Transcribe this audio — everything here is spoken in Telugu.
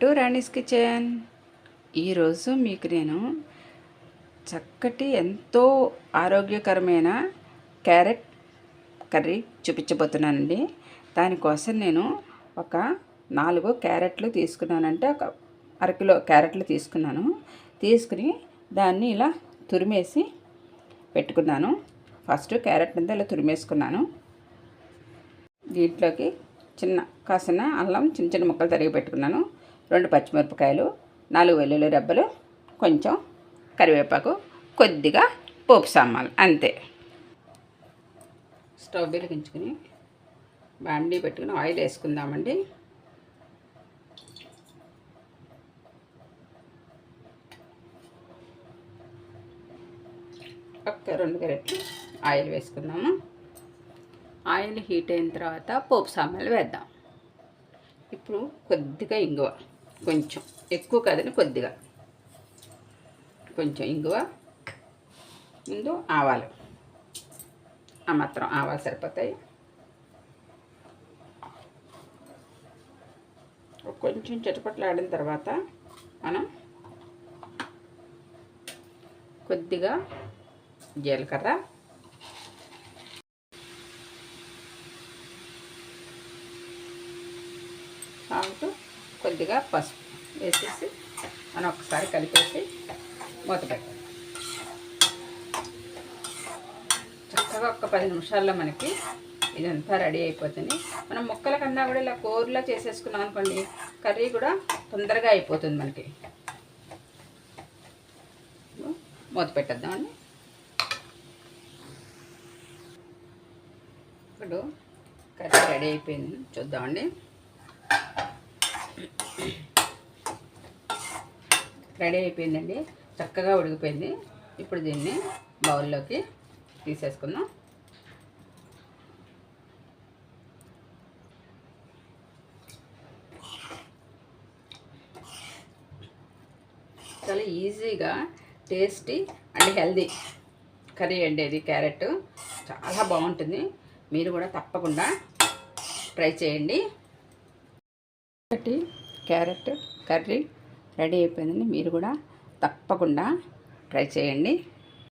To Rani's kitchen. ఈరోజు మీకు నేను చక్కటి ఎంతో ఆరోగ్యకరమైన క్యారెట్ కర్రీ చూపించబోతున్నానండి. దానికోసం నేను ఒక 4 క్యారెట్లు తీసుకున్నానంటే ఒక అరకిలో క్యారెట్లు తీసుకుని దాన్ని ఇలా తురిమేసి పెట్టుకున్నాను. ఫస్ట్ క్యారెట్ అంతా ఇలా తురిమేసుకున్నాను. దీంట్లోకి కాసిన అల్లం చిన్న చిన్న ముక్కలు తరిగి పెట్టుకున్నాను. 2 పచ్చిమిరపకాయలు, 4 వెల్లుల్లి రెబ్బలు, కొంచెం కరివేపాకు, కొద్దిగా పోపు సామాన్లు, అంతే. స్టవ్ వెలిగించుకుని బాండీ పెట్టుకుని ఆయిల్ వేసుకుందామండి. ఒక 2 గరిటెలు ఆయిల్ వేసుకుందాము. ఆయిల్ హీట్ అయిన తర్వాత పోపు సామాన్లు వేద్దాం. ఇప్పుడు కొద్దిగా ఇంగువ, కొంచెం ఎక్కువ కాదని కొద్దిగా, కొంచెం ఇంగువ, ముందు ఆవాలు, ఆ మాత్రం ఆవాలు సరిపోతాయి. కొంచెం చిటపట్లాడిన తర్వాత మనం కొద్దిగా జీలకర్ర, సాల్ట్, కొద్దిగా పసుపు వేసేసి మనం ఒకసారి కలిపేసి మూత పెట్టాలి. చక్కగా ఒక 10 నిమిషాల్లో మనకి ఇదంతా రెడీ అయిపోతుంది. మనం ముక్కల కన్నా కూడా ఇలా కూరలా చేసేసుకున్నాం అనుకోండి, కర్రీ కూడా తొందరగా అయిపోతుంది మనకి. మూత పెట్టేద్దామండి. ఇప్పుడు కర్రీ రెడీ అయిపోయింది, చూద్దామండి. రెడీ అయిపోయిందండి, చక్కగా ఉడికిపోయింది. ఇప్పుడు దీన్ని బౌల్లోకి తీసేసుకుందాం. చాలా ఈజీగా టేస్టీ అండ్ హెల్దీ కర్రీ అండి ఇది. క్యారెట్ చాలా బాగుంటుంది, మీరు కూడా తప్పకుండా ట్రై చేయండి. క్యారెట్ కర్రీ రెడీ అయిపోయిందండి, మీరు కూడా తప్పకుండా ట్రై చేయండి.